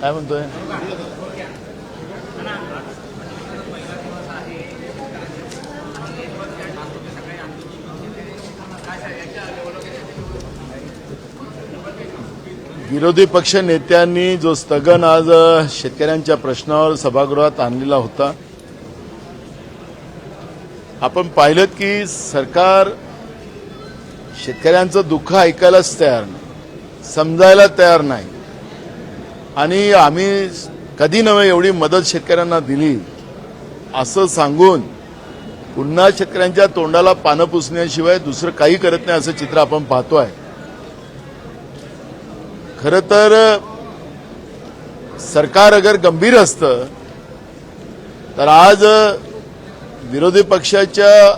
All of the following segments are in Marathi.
काय म्हणतोय? विरोधी पक्ष नेत्यांनी जो स्थगन आज शेतकऱ्यांच्या प्रश्नावर सभागृहात आणलेला होता, आपण पाहिलं की सरकार शेतकऱ्यांचं दुःख ऐकायलाच तयार नाही, समजायला तयार नाही. आणि आम्ही कधी नव्हे एवढी मदत शेतकऱ्यांना दिली असं सांगून पुन्हा शेतकऱ्यांच्या तोंडाला पानं पुसण्याशिवाय दुसरं काही करत नाही असं चित्र आपण पाहतोय. खरं तर सरकार अगर गंभीर असतं तर आज विरोधी पक्षाच्या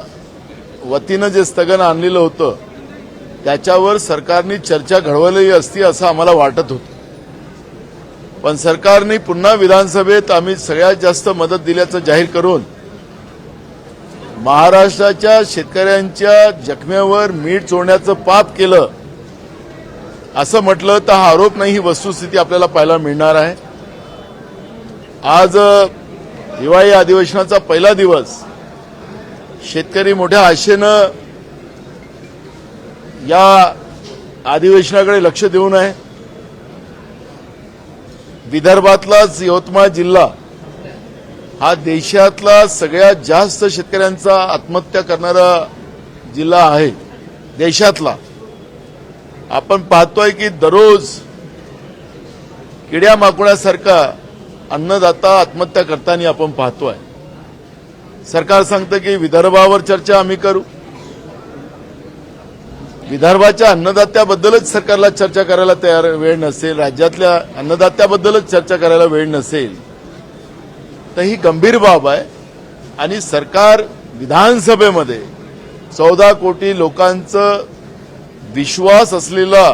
वतीनं जे स्थगन आणलेलं होतं त्याच्यावर सरकारने चर्चा घडवली असती असं आम्हाला वाटत होतं. पण सरकारने पुन्हा विधानसभेत आम्ही सगळ्यात जास्त मदत दिल्याचं जाहीर करून महाराष्ट्राच्या शेतकऱ्यांच्या जखमेवर मीठ चोळण्याचं पाप केलं असं म्हटलं तर हा आरोप नाही, ही वस्तुस्थिती आपल्याला पाहायला मिळणार आहे. आज हिवाळी अधिवेशनाचा पहिला दिवस, शेतकरी मोठ्या आशेनं या अधिवेशनाकडे लक्ष देऊन आहे. विदर्भातलाच यवतमाळ जिल्हा हा देशातला सगळ्यात जास्त शेतकऱ्यांचा आत्महत्या करणारा जिल्हा आहे देशातला. आपण पाहतोय की दररोज किड्या माकुळ्यासारखा अन्नदाता आत्महत्या करताना आपण पाहतोय. सरकार सांगतं की विदर्भावर चर्चा आम्ही करू. विदर्भाच्या अन्नदात्याबद्दलच सरकारला चर्चा करायला तयार वेळ नसेल, राज्यातल्या अन्नदात्याबद्दलच चर्चा करायला वेळ नसेल तर ही गंभीर बाब आहे. आणि सरकार विधानसभेमध्ये 14 कोटी लोकांचं विश्वास असलेला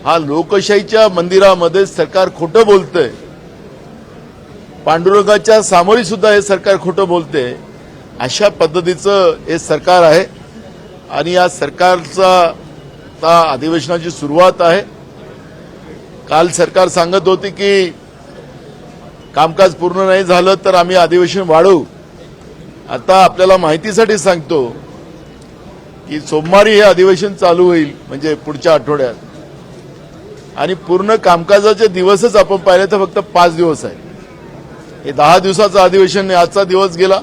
हा लोकशाहीच्या मंदिरामध्ये सरकार खोटं बोलतंय. पांडुरंगाच्या सामोरी सुद्धा हे सरकार खोटं बोलते. अशा पद्धतीचं हे सरकार आहे. आणि या सरकारचा अधिवेशनाची सुरुवात आहे. काल सरकार सांगत होते की कामकाज पूर्ण नाही झालं तर आम्ही अधिवेशन वाढवू. आता आपल्याला माहितीसाठी सांगतो की सोमवारी हे अधिवेशन चालू होईल, म्हणजे पुढच्या आठवड्यात. आणि पूर्ण कामकाजाचे दिवसच आपण पाहिले तर फक्त 5 दिवस आहे. हे 10 दिवसाचं अधिवेशन, आजचा दिवस गेला,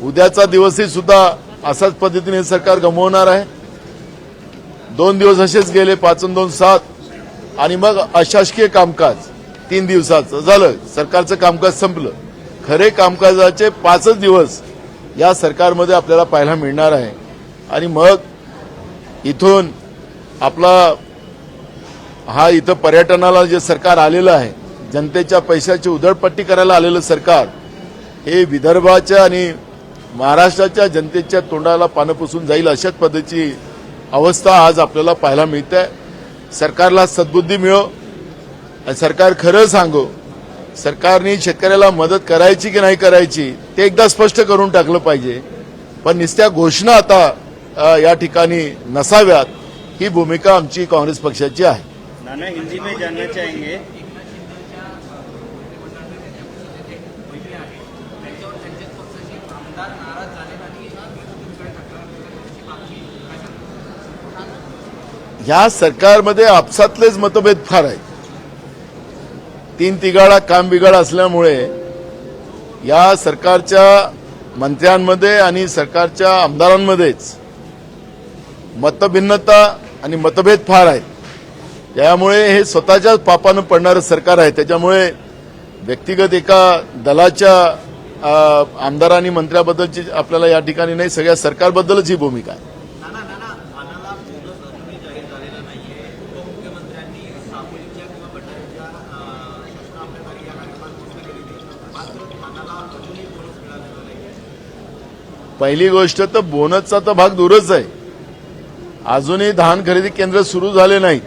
उद्याचा दिवसही सुद्धा असाच पद्धतीने सरकार गमवणार आहे. 2 दिवस असेच गेले, 5 आणि 2 7. आणि मग अशासकीय कामकाज 3 दिवसाचं झालं, सरकारचं कामकाज संपलं. खरे कामकाजाचे 5च दिवस या सरकारमध्ये आपल्याला पाहायला मिळणार आहे. आणि मग इथून आपला हा इथं पर्यटनाला जे सरकार आलेलं आहे, जनतेच्या पैशाची उधळपट्टी करायला आलेलं सरकार, हे विदर्भाच्या आणि महाराष्ट्राच्या जनतेच्या तोंडाला पानं पुसून जाईल अशाच पद्धतीची अवस्था आज आपल्याला पाहायला मिळते. सरकारला सद्बुद्धी मिळो, सरकार खरं सांगो, सरकारने शेतकऱ्याला मदत करायची की नाही करायची ते एकदा स्पष्ट करून टाकलं पाहिजे. पण नुसत्या घोषणा आता या ठिकाणी नसाव्यात, ही भूमिका आमची काँग्रेस पक्षाची आहे. नाना, हिंदी में जानना चाहेंगे, ह्या सरकारमध्ये आपसातलेच मतभेद फार आहेत. 3 तिघाडा काम बिघाड असल्यामुळे या सरकारच्या मंत्र्यांमध्ये आणि सरकारच्या आमदारांमध्येच मतभिन्नता आणि मतभेद फार आहेत. त्यामुळे हे स्वतःच्याच पापानं पडणारं सरकार आहे. त्याच्यामुळे व्यक्तिगत एका दलाच्या आमदार आणि मंत्र्याबद्दलची आपल्याला या ठिकाणी नाही, सगळ्या सरकारबद्दलच ही भूमिका आहे. पहिली गोष्ट तर बोनसचा तर भाग दूरच आहे. अजूनही धान खरेदी केंद्र सुरू झाले नाहीत.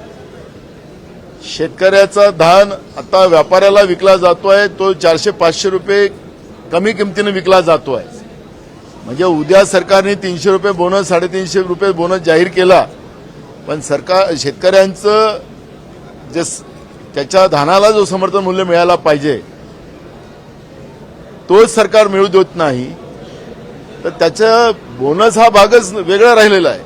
शेतकऱ्याचा धान आता व्यापाऱ्याला विकला जातोय, तो 400-500 रुपये कमी किमतीने विकला जातोय. म्हणजे उद्या सरकारने 300 रुपये बोनस, 350 रुपये बोनस जाहीर केला, पण सरकार शेतकऱ्यांचं जे त्याच्या धानाला जो समर्थन मूल्य मिळायला पाहिजे तोच सरकार मिळू देत नाही, तर त्याचा बोनस हा भागच वेगळा राहिलेला आहे.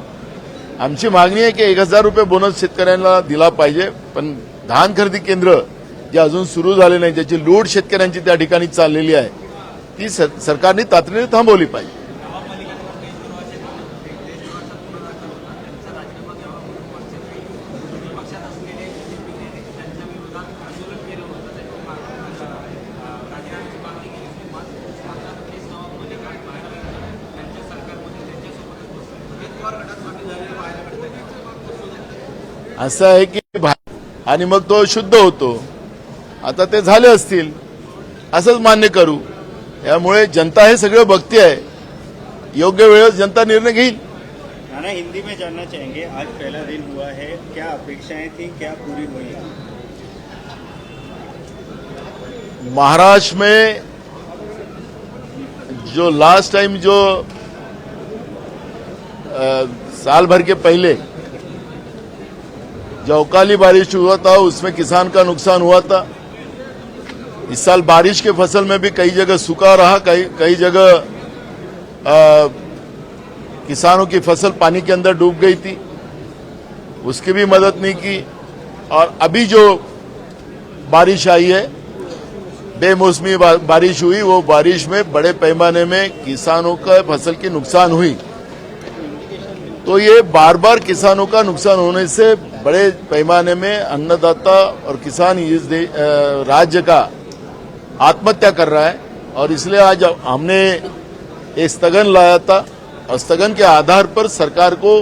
आमची मागणी आहे की 1000 रुपये बोनस शेतकऱ्यांना दिला पाहिजे, पण धान खरेदी केंद्र जे अजून सुरू झाले नाही, ज्याची लूट शेतकऱ्यांची त्या ठिकाणी चाललेली आहे, ती सरकारने तातडीने थांबवली पाहिजे. असं आहे की आणि मग तो शुद्ध होतो. आता ते झाले असतील, असंच मान्य करू. यामुळे जनता हे सगळं बघते आहे, योग्य वेळेस जनता निर्णय घेईल. नाना, हिंदी में जानना चाहेंगे, आज पहला दिन हुआ है, क्या अपेक्षाएं थी, क्या पूरी हुई? महाराष्ट्र में जो लास्ट टाइम जो साल भर के पहले जो अवकाली बारिश हुआ था उसमें किसान का नुकसान हुआ था. इस साल बारिश के फसल में भी कई जगह सूखा रहा, कई जगह किसानों की फसल पानी के अंदर डूब गई थी, उसकी भी मदद नहीं की. और अभी जो बारिश आई है, बेमौसमी बारिश हुई, वो बारिश में बड़े पैमाने में किसानों का फसल की नुकसान हुई. तो ये बार बार किसानों का नुकसान होने से बड़े पैमाने में अन्नदाता और किसान इस राज्य का आत्महत्या कर रहा है. और इसलिए आज हमने एक स्थगन लाया था, और स्थगन के आधार पर सरकार को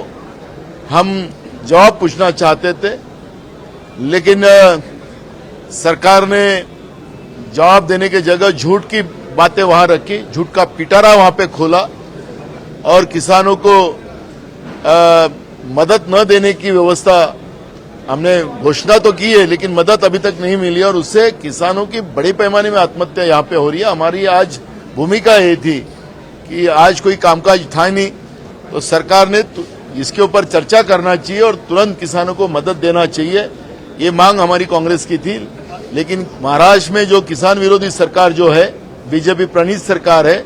हम जवाब पूछना चाहते थे, लेकिन सरकार ने जवाब देने की जगह झूठ की बातें वहां रखी, झूठ का पिटारा वहां पे खोला, और किसानों को मदद न देने की व्यवस्था हमने घोषणा तो की है, लेकिन मदद अभी तक नहीं मिली, और उससे किसानों की बड़े पैमाने में आत्महत्या यहाँ पे हो रही है. हमारी आज भूमिका ये थी कि आज कोई कामकाज था नहीं, तो सरकार ने इसके ऊपर चर्चा करना चाहिए और तुरंत किसानों को मदद देना चाहिए, ये मांग हमारी कांग्रेस की थी. लेकिन महाराष्ट्र में जो किसान विरोधी सरकार जो है, बीजेपी प्रणीत सरकार है,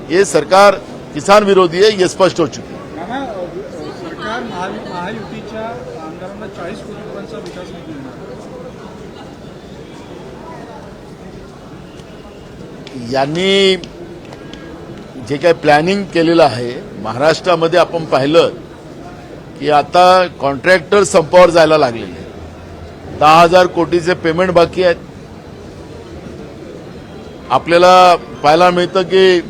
ये सरकार किसान विरोधी है, ये स्पष्ट हो चुकी है. सरकार महायुतीच्या आमदारांना 40 कोटी रुपयांचा विकास निधी देणार. यांनी जे काही प्लॅनिंग केलेलं आहे महाराष्ट्रामध्ये, आपण पाहिलं की आता कॉन्ट्रॅक्टर संपावर जायला लागलेले. 10,000 कोटीचे पेमेंट बाकी आहेत. आपल्याला पाहायला मिळतं की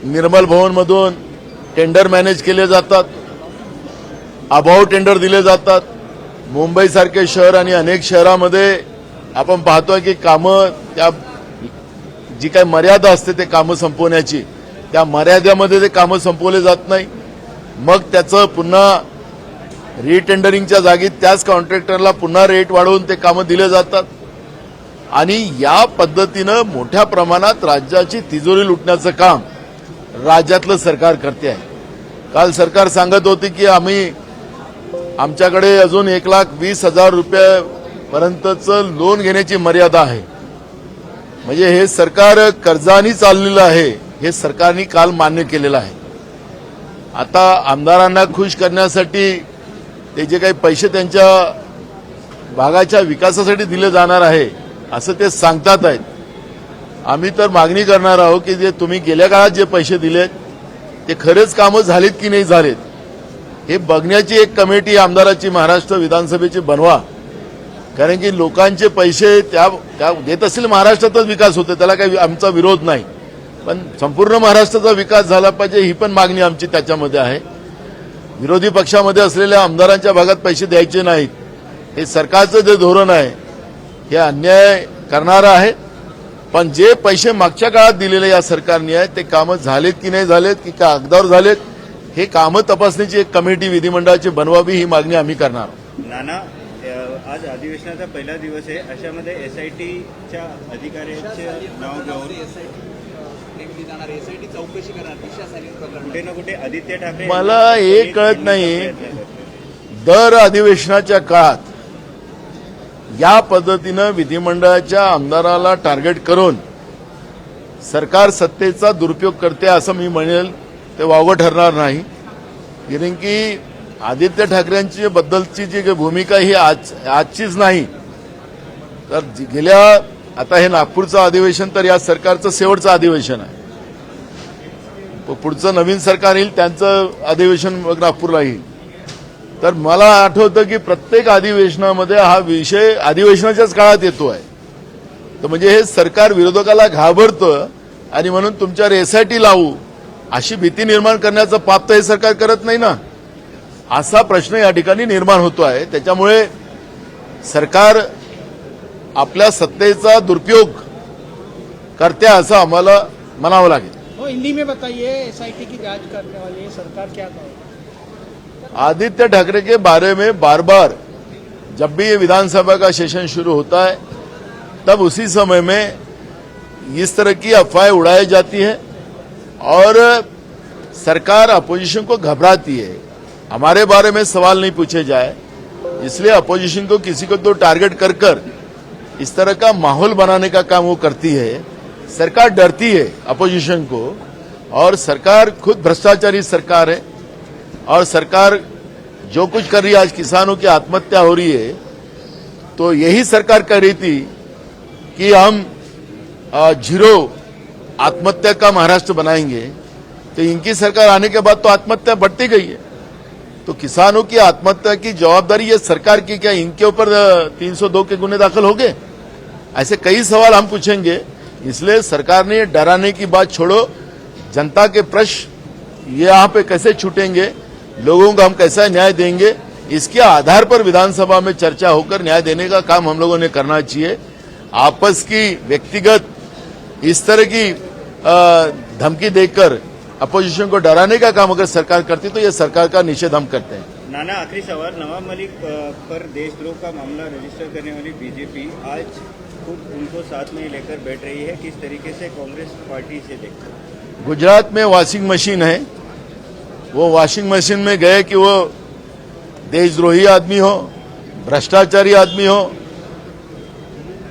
निर्मल भवनमधून टेंडर मॅनेज केले जातात, अभाव टेंडर दिले जातात. मुंबईसारखे शहर आणि अनेक शहरामध्ये आपण पाहतोय की कामं, त्या जी काही मर्यादा असते ते कामं संपवण्याची, त्या मर्यादेमध्ये ते कामं संपवले जात नाही. मग त्याचं पुन्हा रिटेंडरिंगच्या जागी त्याच कॉन्ट्रॅक्टरला पुन्हा रेट वाढवून ते कामं दिले जातात. आणि या पद्धतीनं मोठ्या प्रमाणात राज्याची तिजोरी लुटण्याचं काम राज्यातलं सरकार करते आहे. काल सरकार सांगत होती की आमच्याकडे अजून 1,20,000 रुपयापर्यंतचं लोन घेण्याची मर्यादा आहे. म्हणजे हे सरकार कर्जानी चाललेलं आहे, हे सरकारने काल मान्य केलेलं आहे. आता आमदारांना खुश करण्यासाठी ते जे काही पैसे त्यांच्या भागाच्या विकासासाठी दिले जाणार आहे असं ते सांगतात आहेत. आम्ही तर मागणी करणार आहोत की जे तुम्ही गेल्या काळात जे पैसे दिलेत ते खरेच कामं झालीत की नाही झालेत हे बघण्याची एक कमिटी आमदाराची महाराष्ट्र विधानसभेची बनवा. कारण की लोकांचे पैसे त्या देत असतील, महाराष्ट्रातच विकास होतो, त्याला काही आमचा विरोध नाही, पण संपूर्ण महाराष्ट्राचा विकास झाला पाहिजे ही पण मागणी आमची त्याच्यामध्ये आहे. विरोधी पक्षामध्ये असलेल्या आमदारांच्या भागात पैसे द्यायचे नाहीत, हे सरकारचं जे धोरण आहे हे अन्याय करणारं आहे. पण जे पैसे मागच्या काळात दिलेले या सरकारने आहेत ते कामं झालेत की नाही झालेत, की कागदावर झालेत, हे कामं तपासण्याची एक कमिटी विधिमंडळाची बनवावी ही मागणी आम्ही करणार. नाना, आज अधिवेशनाचा पहिला दिवस आहे, अशामध्ये एसआयटीच्या अधिकाऱ्यांचे नाव घेऊन चौकशी करणार कुठे ना कुठे आदित्य ठाकरे, मला हे कळत नाही, दर अधिवेशनाच्या काळात या पद्धतीनं विधिमंडळाच्या आमदाराला टार्गेट करून सरकार सत्तेचा दुरुपयोग करते असं मी म्हणेल ते वावगं ठरणार नाही. कारण की आदित्य ठाकरेंची बद्दलची जी भूमिका ही आजचीच नाही, तर गेल्या आता हे नागपूरचं अधिवेशन तर या सरकारचं शेवटचं अधिवेशन आहे. पुढचं नवीन सरकार येईल त्यांचं अधिवेशन नागपूरला येईल. तर मला आठवतं की प्रत्येक अधिवेशनामध्ये हा विषय अधिवेशनाच्याच काळात येतो आहे. तर म्हणजे हे सरकार विरोधकाला घाबरतं आणि म्हणून तुमच्यावर एसआयटी लावू अशी भीती निर्माण करण्याचं पाप तर हे सरकार करत नाही ना, असा प्रश्न या ठिकाणी निर्माण होतो आहे. त्याच्यामुळे सरकार आपल्या सत्तेचा दुरुपयोग करते असं आम्हाला म्हणावं लागेल. वो हिंदी में बताइए, एसआईटी की जांच करने वाली सरकार क्या कहे? आदित्य ठाकरे के बारे में बार बार जब भी ये विधानसभा का सेशन शुरू होता है तब उसी समय में इस तरह की अफवाहें उड़ाई जाती है और सरकार अपोजिशन को घबराती है. हमारे बारे में सवाल नहीं पूछे जाए इसलिए अपोजिशन को किसी को तो टारगेट कर कर इस तरह का माहौल बनाने का काम वो करती है. सरकार डरती है अपोजिशन को और सरकार खुद भ्रष्टाचारी सरकार है और सरकार जो कुछ कर रही है, आज किसानों की आत्महत्या हो रही है, तो यही सरकार कह रही थी कि हम जीरो आत्महत्या का महाराष्ट्र बनाएंगे. तो इनकी सरकार आने के बाद तो आत्महत्या बढ़ती गई है. तो किसानों की आत्महत्या की जवाबदारी ये सरकार की, क्या इनके ऊपर 302 के गुने दाखिल हो गए? ऐसे कई सवाल हम पूछेंगे. इसलिए सरकार ने डराने की बात छोड़ो, जनता के प्रश्न ये यहाँ पे कैसे छूटेंगे, लोगों को हम कैसा न्याय देंगे, इसके आधार पर विधानसभा में चर्चा होकर न्याय देने का काम हम लोगों ने करना चाहिए. आपस की व्यक्तिगत इस तरह की धमकी देकर अपोजिशन को डराने का काम अगर सरकार करती तो ये सरकार का निषेध हम करते हैं. नाना, आखिरी सवाल. नवाब मलिक पर देशद्रोह का मामला रजिस्टर करने वाली बीजेपी आज खुद उनको साथ में लेकर बैठ रही है. किस तरीके से कांग्रेस पार्टी से देखते हैं? गुजरात में वॉशिंग मशीन है, वो वॉशिंग मशीन में गए कि वो देशद्रोही आदमी हो, भ्रष्टाचारी आदमी हो,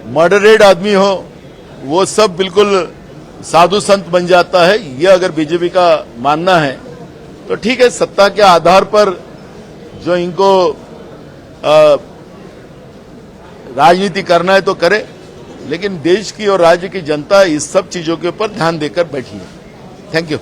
मर्डरेड आदमी हो, वो सब बिल्कुल साधु संत बन जाता है. ये अगर बीजेपी का मानना है तो ठीक है, सत्ता के आधार पर जो इनको राजनीति करना है तो करे, लेकिन देश की और राज्य की जनता इस सब चीजों के ऊपर ध्यान देकर बैठी है. Thank you.